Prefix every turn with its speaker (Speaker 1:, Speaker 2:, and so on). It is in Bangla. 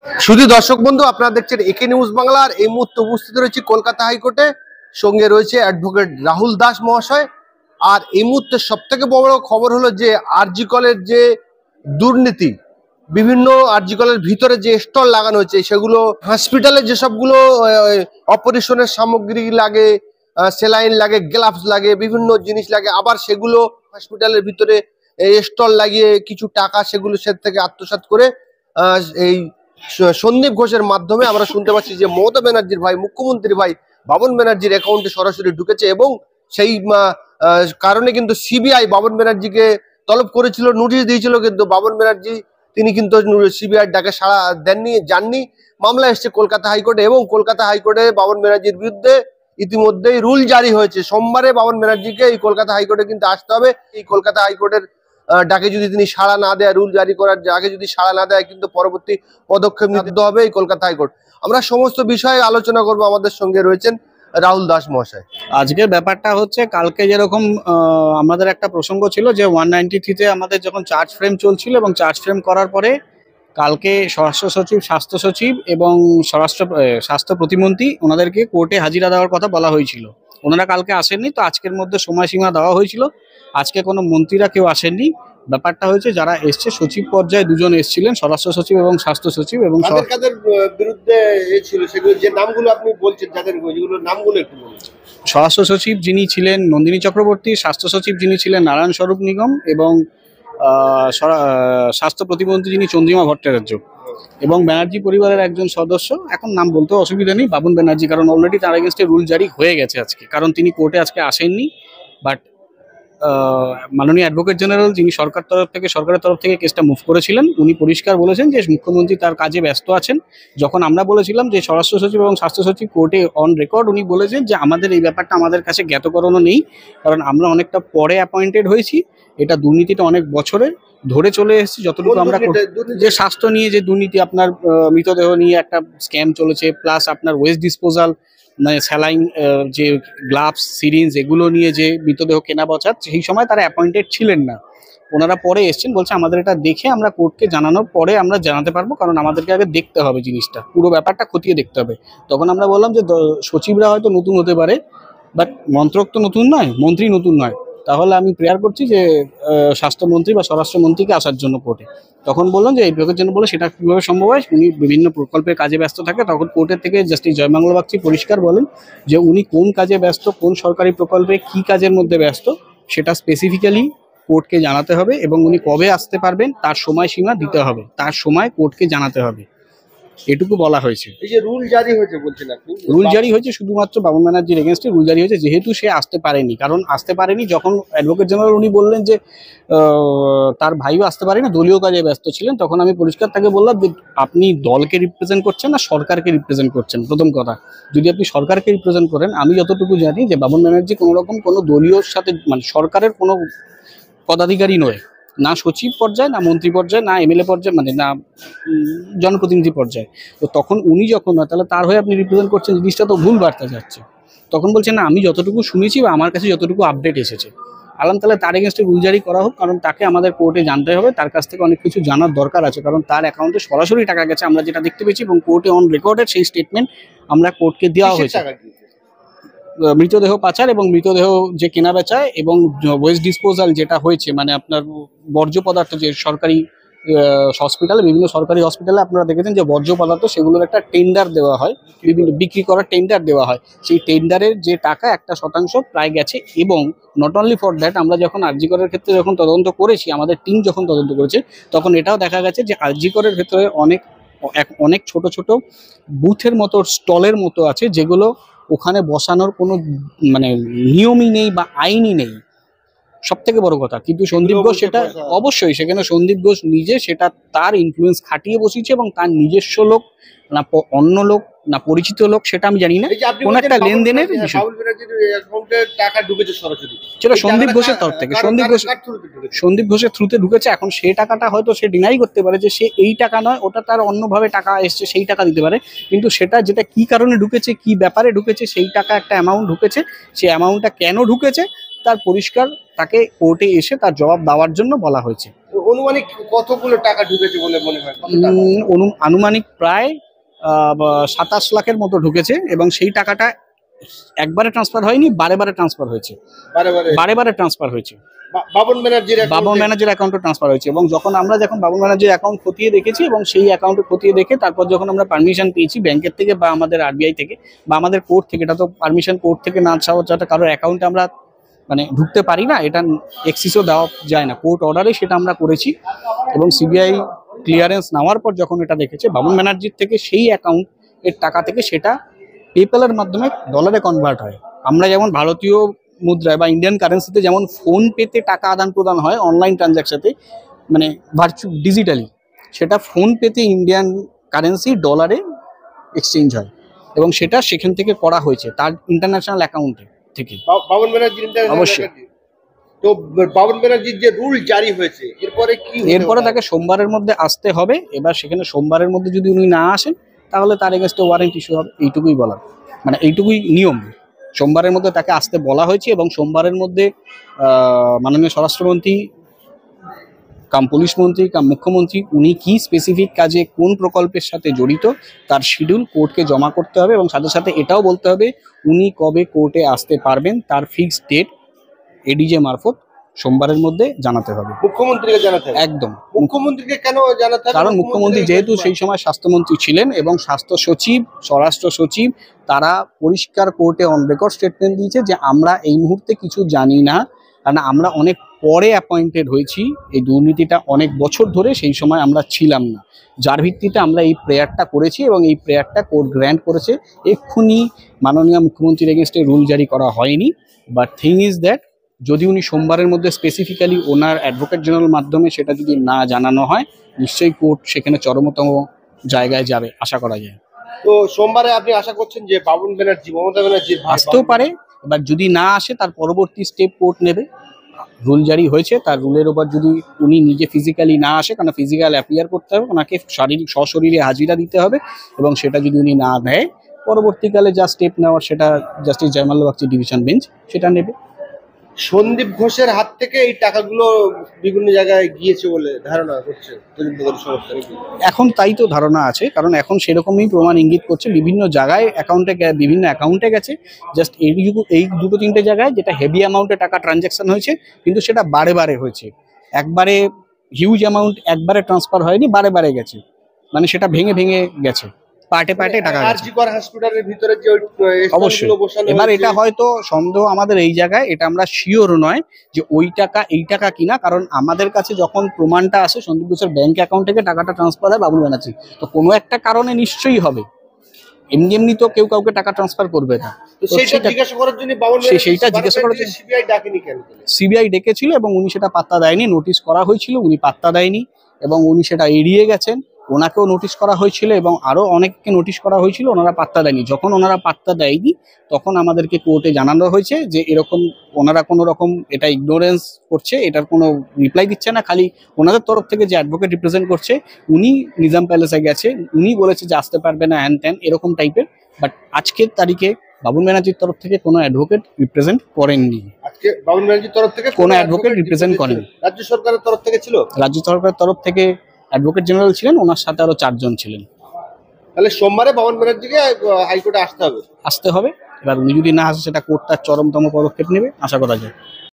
Speaker 1: শুধু দর্শক বন্ধু, আপনারা দেখছেন একে নিউজ বাংলার। এই মুহূর্তে উপস্থিত রয়েছে কলকাতা হাইকোর্টে, সঙ্গে রয়েছে অ্যাডভোকেট রাহুল দাস মহাশয়। আর এই মুহূর্তে সব থেকে বড় খবর হলো যে আরজি কলের যে দুর্নীতি, বিভিন্ন আরজি কলের ভিতরে যে স্টল লাগানো হয়েছে, সেগুলো হসপিটালে যেসবগুলো অপারেশনের সামগ্রী লাগে, সেলাইন লাগে, গ্লাভস লাগে, বিভিন্ন জিনিস লাগে, আবার সেগুলো হসপিটালের ভিতরে স্টল লাগিয়ে কিছু টাকা সেগুলো সে থেকে আত্মসাৎ করে এই সন্দীপ ঘোষের মাধ্যমে আমরা শুনতে পাচ্ছি যে মমতা ব্যানার্জির ভাই, মুখ্যমন্ত্রী ভাই বাবন ব্যানার্জির অ্যাকাউন্টে সরাসরি ঢুকেছে। এবং সেই কারণে কিন্তু সিবিআই বাবন ব্যানার্জিকে তলব করেছিল, নোটিশ দিয়েছিল, কিন্তু বাবন ব্যানার্জি তিনি কিন্তু সিবিআই ডাকে সাড়া দেননি, যাননি। মামলা এসছে কলকাতা হাইকোর্টে, এবং কলকাতা হাইকোর্টে বাবন ব্যানার্জির বিরুদ্ধে ইতিমধ্যেই রুল জারি হয়েছে। সোমবারে বাবন ব্যানার্জিকে এই কলকাতা হাইকোর্টে কিন্তু আসতে হবে। এই কলকাতা হাইকোর্টের ডাকে যদি তিনি সাড়া না দেয়, রুল জারি করার আগে যদি সাড়া না দেয়, কিন্তু পরবর্তী পদক্ষেপ নিতে হবে এই কলকাতা হাইকোর্ট। আমরা সমস্ত বিষয়ে আলোচনা করব। আমাদের সঙ্গে রয়েছেন রাহুল দাস মহাশয়।
Speaker 2: আজকের ব্যাপারটা হচ্ছে, কালকে যেরকম আমাদের একটা প্রসঙ্গ ছিল যে 193-তে আমাদের যখন চার্জ ফ্রেম চলছিল, এবং চার্জ ফ্রেম করার পরে কালকে স্বরাষ্ট্র সচিব, স্বাস্থ্য সচিব এবং স্বাস্থ্য প্রতিমন্ত্রী ওনাদেরকে কোর্টে হাজিরা দেওয়ার কথা বলা হয়েছিল। ওনারা কালকে আসেননি, তো আজকের মধ্যে সময়সীমা দেওয়া হয়েছিল। আজকে কোনো মন্ত্রীরা কেউ আসেননি। ব্যাপারটা হয়েছে যারা এসছে সচিব পর্যায়ে দুজন এসেছিলেন, স্বরাষ্ট্র সচিব এবং স্বাস্থ্য সচিব, এবং
Speaker 1: কাদের বিরুদ্ধে ছিল সেগুলো, যে নামগুলো আপনি বলছেন, যাদের যেগুলো নামগুলো একটু বলুন।
Speaker 2: স্বরাষ্ট্র সচিব যিনি ছিলেন নন্দিনী চক্রবর্তী, স্বাস্থ্য সচিব যিনি ছিলেন নারায়ণ স্বরূপ নিগম, এবং স্বাস্থ্য প্রতিমন্ত্রী যিনি চন্দ্রিমা ভট্টাচার্য, এবং ব্যানার্জি পরিবারের একজন সদস্য, এখন নাম বলতেও অসুবিধা নেই, বাবন ব্যানার্জি, কারণ অলরেডি তার এগেনস্টে রুল জারি হয়ে গেছে আজকে, কারণ তিনি কোর্টে আজকে আসেননি। বাট মাননীয় অ্যাডভোকেট জেনারেল যিনি সরকারের তরফ থেকে কেসটা মুভ করেছিলেন, উনি পরিষ্কার বলেছেন যে মুখ্যমন্ত্রী তার কাজে ব্যস্ত আছেন। যখন আমরা বলেছিলাম যে স্বরাষ্ট্র সচিব এবং স্বাস্থ্য সচিব কোর্টে অন রেকর্ড, উনি বলেছেন যে আমাদের এই ব্যাপারটা আমাদের কাছে জ্ঞাতকরণও নেই, কারণ আমরা অনেকটা পরে অ্যাপয়েন্টেড হয়েছি। এটা দুর্নীতিটা অনেক বছরের ধরে চলে এসেছি। যতটুকু আমরা যে স্বাস্থ্য নিয়ে যে দুর্নীতি, আপনার মৃতদেহ নিয়ে একটা স্ক্যাম চলেছে, প্লাস আপনার ওয়েস্ট ডিসপোজাল, মানে স্যালাইন, যে গ্লাভস, সিরিঞ্জ, এগুলো নিয়ে যে মৃতদেহ কেনা বেচা, সেই সময় তারা অ্যাপয়েন্টেড ছিলেন না। ওনারা পরে এসছেন, বলছে আমাদের এটা দেখে আমরা কোর্টকে জানানোর পরে আমরা জানাতে পারবো, কারণ আমাদেরকে আগে দেখতে হবে জিনিসটা, পুরো ব্যাপারটা খতিয়ে দেখতে হবে। তখন আমরা বললাম যে সচিবরা হয়তো নতুন হতে পারে, বাট মন্ত্রক তো নতুন নয়, মন্ত্রী নতুন নয়, তাহলে আমি প্রেয়ার করছি যে স্বাস্থ্যমন্ত্রী বা স্বরাষ্ট্রমন্ত্রীকে আসার জন্য কোর্টে। তখন বললাম যে এই ব্যাপারের জন্য বলে সেটা কীভাবে সম্ভব হয়, উনি বিভিন্ন প্রকল্পের কাজে ব্যস্ত থাকে। তখন কোর্টের থেকে জাস্টিস জয়মঙ্গল বাগচি পরিষ্কার বলেন যে উনি কোন কাজে ব্যস্ত, কোন সরকারি প্রকল্পে কী কাজের মধ্যে ব্যস্ত, সেটা স্পেসিফিক্যালি কোর্টকে জানাতে হবে, এবং উনি কবে আসতে পারবেন তার সময়সীমা দিতে হবে, তার সময় কোর্টকে জানাতে হবে, এটুকু বলা হয়েছে।
Speaker 1: এই যে রুল জারি হয়েছে বলছেন আপনি,
Speaker 2: রুল জারি হয়েছে শুধুমাত্র বাবন ব্যানার্জির এগেনস্টে রুল জারি হয়েছে, যেহেতু সে আসতে পারেনি। কারণ আসতে পারেনি, যখন অ্যাডভোকেট জেনারেল উনি বললেন যে তার ভাইও আসতে পারেনি, দলীয় কাজে ব্যস্ত ছিলেন, তখন আমি পরিষ্কার তাকে বললাম যে আপনি দলকে রিপ্রেজেন্ট করছেন না সরকারকে রিপ্রেজেন্ট করছেন। প্রথম কথা, যদি আপনি সরকারকে রিপ্রেজেন্ট করেন, আমি যতটুকু জানি যে বাবন ব্যানার্জি কোনো রকম কোনো দলীয় সাথে, মানে সরকারের কোনো পদাধিকারী নয়, না সচিব পর্যায়ে, না মন্ত্রী পর্যায়ে, না এমএলএ পর্যায়ে, মানে না জনপ্রতিনিধি পর্যায়ে। তো তখন উনি যখন হয়, তাহলে তার হয়ে আপনি রিপ্রেজেন্ট করছেন, জিনিসটা তো ভুল বার্তা যাচ্ছে। তখন বলছেন না, আমি যতটুকু শুনেছি বা আমার কাছে যতটুকু আপডেট এসেছে। আলাম তাহলে তার এগেনস্টে রুল জারি করা হোক, কারণ তাকে আমাদের কোর্টে জানতে হবে, তার কাছ থেকে অনেক কিছু জানার দরকার আছে, কারণ তার অ্যাকাউন্টে সরাসরি টাকা গেছে, আমরা যেটা দেখতে পেয়েছি, এবং কোর্টে অন রেকর্ডের সেই স্টেটমেন্ট আমরা কোর্টকে দেওয়া হয়েছে। মৃতদেহ পাচার এবং মৃতদেহ যে কেনা বেচায়, এবং ওয়েস্ট ডিসপোজাল যেটা হয়েছে, মানে আপনার বর্জ্য পদার্থ, যে সরকারি হসপিটালে, বিভিন্ন সরকারি হসপিটালে আপনারা দেখেছেন যে বর্জ্য পদার্থ, সেগুলোর একটা টেন্ডার দেওয়া হয়, বিভিন্ন বিক্রি করার টেন্ডার দেওয়া হয়, সেই টেন্ডারের যে টাকা 1% প্রায় গেছে। এবং নট অনলি ফর দ্যাট, আমরা যখন আরজি করের ক্ষেত্রে যখন তদন্ত করেছি, আমাদের টিম যখন তদন্ত করেছে, তখন এটাও দেখা গেছে যে আরজি করের ক্ষেত্রে অনেক ছোট ছোট বুথের মতো, স্টলের মতো আছে, যেগুলো ওখানে বসানোর কোনো মানে নিয়মই নেই বা আইনই নেই, সব থেকে বড় কথা। কিন্তু সন্দীপ ঘোষ সেটা অবশ্যই, সেখানে সন্দীপ ঘোষ নিজে সেটা তার ইনফ্লুয়েন্স খাটিয়ে বসিয়েছে, এবং তার নিজস্ব লোক না অন্য লোক না পরিচিত লোক, সেটা আমি জানি না, কোন একটা লেনদেনের বিষয় সেটা সন্দীপ ঘোষের তরফ থেকে, সন্দীপ ঘোষের থ্রুতে ঢুকেছে। এখন সেই টাকাটা হয়তো সে ডিনাই করতে পারে যে সে এই টাকা নয়, ওটা তার অন্যভাবে টাকা এসছে, সেই টাকা দিতে পারে, কিন্তু সেটা যেটা কি কারণে ঢুকেছে, কি ব্যাপারে ঢুকেছে, সেই টাকা একটা অ্যামাউন্ট ঢুকেছে, সেই অ্যামাউন্টটা কেন ঢুকেছে তার পরিষ্কার তাকে কোর্টে এসে তার জবাব দেওয়ার জন্য বলা হয়েছে।
Speaker 1: অনুমানিক কতগুলো টাকা ঢুকেছে বলে মনে হয়? কত টাকা?
Speaker 2: আনুমানিক প্রায় 27 লাখের মতো ঢুকেছে, এবং সেই টাকাটা একবারে ট্রান্সফার হয়নি, বারে বারে ট্রান্সফার হয়েছে, বারে বারে ট্রান্সফার হয়েছে।
Speaker 1: বাবন
Speaker 2: ব্যানার্জির অ্যাকাউন্টে ট্রান্সফার হয়েছে, এবং যখন বাবন ব্যানার্জির অ্যাকাউন্ট খতিয়ে দেখেছি, এবং সেই অ্যাকাউন্টে খতিয়ে দেখে তারপর যখন আমরা পারমিশন পেয়েছি ব্যাংকের থেকে বা আমাদের আরবিআই থেকে বা আমাদের কোর্ট থেকে, এটা তো পারমিশন কোর্ট থেকে না ছাড়া যাতে কারোর অ্যাকাউন্টে আমরা মানে ঢুকতে পারি না, এটা এক্সিসও দেওয়া যায় না, কোর্ট অর্ডারে সেটা আমরা করেছি। এবং সিবিআই ক্লিয়ারেন্স নেওয়ার পর যখন এটা দেখেছে বাবন ব্যানার্জির থেকে সেই অ্যাকাউন্ট এর টাকা থেকে সেটা পেপ্যালের মাধ্যমে ডলারে কনভার্ট হয়। আমরা যেমন ভারতীয় মুদ্রায় বা ইন্ডিয়ান কারেন্সিতে যেমন ফোন পেতে টাকা আদান প্রদান হয় অনলাইন ট্রানজ্যাকশনে, মানে ডিজিটালি, সেটা ফোন পেতে ইন্ডিয়ান কারেন্সি ডলারে এক্সচেঞ্জ হয়, এবং সেটা সেখান থেকে করা হয়েছে তার ইন্টারন্যাশনাল অ্যাকাউন্টে থেকে।
Speaker 1: বাবন ব্যানার্জির
Speaker 2: অবশ্যই।
Speaker 1: তো বাবন ব্যানার্জির যে রুল জারি হয়েছে এরপরে
Speaker 2: তাকে সোমবারের মধ্যে আসতে হবে। এবার সেখানে সোমবারের মধ্যে যদি উনি না আসেন তাহলে তার এগেনস্টে ওয়ারেন্ট ইস্যু হবে, এইটুকুই বলার, মানে এইটুকুই নিয়ম। সোমবারের মধ্যে তাকে আসতে বলা হয়েছে, এবং সোমবারের মধ্যে মাননীয় স্বরাষ্ট্রমন্ত্রী কাম পুলিশ মন্ত্রী কাম মুখ্যমন্ত্রী উনি কি স্পেসিফিক কাজে কোন প্রকল্পের সাথে জড়িত তার শিডিউল কোর্টকে জমা করতে হবে, এবং সাথে সাথে এটাও বলতে হবে উনি কবে কোর্টে আসতে পারবেন তার ফিক্সড ডেট এডিজে মারফত সোমবারের মধ্যে জানাতে হবে।
Speaker 1: মুখ্যমন্ত্রীকে জানাতে হবে?
Speaker 2: একদম।
Speaker 1: মুখ্যমন্ত্রীকে কেন জানাতে হবে?
Speaker 2: কারণ মুখ্যমন্ত্রী যেহেতু সেই সময় স্বাস্থ্যমন্ত্রী ছিলেন, এবং স্বাস্থ্য সচিব, স্বরাষ্ট্র সচিব তারা পরিষ্কার কোর্টে অন রেকর্ড স্টেটমেন্ট দিয়েছে যে আমরা এই মুহূর্তে কিছু জানি না, কারণ আমরা অনেক পরে অ্যাপয়েন্টেড হয়েছি, এই দুর্নীতিটা অনেক বছর ধরে সেই সময় আমরা ছিলাম না, যার ভিত্তিতে আমরা এই প্রেয়ারটা করেছি, এবং এই প্রেয়ারটা কোর্ট গ্র্যান্ট করেছে। এক্ষুনি মাননীয় মুখ্যমন্ত্রীর এগেনস্টে রুল জারি করা হয়নি, বাট থিং ইজ দ্যাট যদি উনি সোমবারের মধ্যে স্পেসিফিক্যালি ওনার অ্যাডভোকেট জেনারেল মাধ্যমে সেটা যদি না জানানো হয়, নিশ্চয়ই কোর্ট সেখানে চরমতম জায়গায় যাবে আশা করা যায়।
Speaker 1: তো সোমবারে আপনি আশা করছেন যে বাবন ব্যানার্জি, মমতা ব্যানার্জি
Speaker 2: আসতেও পারে, এবার যদি না আসে তার পরবর্তী স্টেপ কোর্ট নেবে। রুল জারি হয়েছে, তার রুলের ওপর যদি উনি নিজে ফিজিক্যালি না আসে, কারণ ফিজিক্যাল অ্যাপিয়ার করতে হবে, ওনাকে শারীরিক সশরীরে হাজিরা দিতে হবে, এবং সেটা যদি উনি না দেয় পরবর্তীকালে যা স্টেপ নেওয়ার সেটা justice Joymalya Bagchi division bench সেটা নেবে।
Speaker 1: সন্দীপ ঘোষের হাত থেকে এই টাকাগুলো বিভিন্ন জায়গায় গিয়েছে বলে ধারণা করছে তদন্তকারী সংস্থা।
Speaker 2: এখন তাই তো ধারণা আছে, কারণ এখন সেরকমই প্রমাণ ইঙ্গিত করছে বিভিন্ন জায়গায় বিভিন্ন অ্যাকাউন্টে গেছে। জাস্ট এই দুটো তিনটে জায়গায় যেটা হেভি অ্যামাউন্টে টাকা ট্রানজ্যাকশন হয়েছে, কিন্তু সেটা বারে বারে হয়েছে, একবারে হিউজ অ্যামাউন্ট একবারে ট্রান্সফার হয়নি, বারে বারে গেছে, মানে সেটা ভেঙে ভেঙে গেছে, পার্টে পার্টে টাকা গেছে।
Speaker 1: আরজিকর হসপিটালের ভিতরে যে
Speaker 2: অবশ্যই। এবার এটা হয়তো সন্দেহ আমাদের এই জায়গায়, এটা আমরা শিওর নয় যে ওই টাকা এই টাকা কিনা, কারণ আমাদের কাছে যখন প্রমাণটা আসে সন্দীপ ঘোষের ব্যাংক অ্যাকাউন্ট থেকে টাকাটা ট্রান্সফার হয় বাবুল ব্যানার্জি, তো কোনো একটা কারণে নিশ্চয়ই হবে, এমনি এমনি তো কেউ কাউকে টাকা ট্রান্সফার করবে না।
Speaker 1: সেইটা জিজ্ঞাসা করার জন্য
Speaker 2: সিবিআই ডেকেছিল, এবং উনি সেটা পাত্তা দেয়নি, নোটিশ করা হয়েছিল উনি পাত্তা দেয়নি, এবং উনি সেটা এড়িয়ে গেছেন। ওনাকেও নোটিশ করা হয়েছিল এবং আরো অনেককে নোটিশ করা হয়েছিল, ওনারা পাত্তা দেয়নি। যখন ওনারা পাত্তা দেয়নি তখন আমাদেরকে কোর্টে জানানো হয়েছে যে এরকম ওনারা কোনো রকম এটা ইগনোরেন্স করছে, এটার কোনো রিপ্লাই দিচ্ছে না, খালি ওনাদের তরফ থেকে যে অ্যাডভোকেট রিপ্রেজেন্ট করছে উনি নিজাম প্যালেসে গেছে, উনি বলেছে যে আসতে পারবে না হ্যান ত্যান এরকম টাইপের। বাট আজকের তারিখে বাবুল ব্যানার্জির তরফ থেকে কোনো অ্যাডভোকেট রিপ্রেজেন্ট করেননি,
Speaker 1: আজকে বাবুল ব্যানার্জির তরফ থেকে
Speaker 2: কোনো অ্যাডভোকেট রিপ্রেজেন্ট করেন।
Speaker 1: রাজ্য সরকারের তরফ থেকে ছিল,
Speaker 2: রাজ্য সরকারের তরফ থেকে অ্যাডভোকেট জেনারেল ছিলেন, ওনার সাথে আরো 4 জন ছিলেন।
Speaker 1: তাহলে সোমবারে বাবন ব্যানার্জিকে হাইকোর্টে আসতে হবে।
Speaker 2: এবার উনি যদি না আসে সেটা কোর্ট তার চরমতম পদক্ষেপ নেবে আশা করা যায়।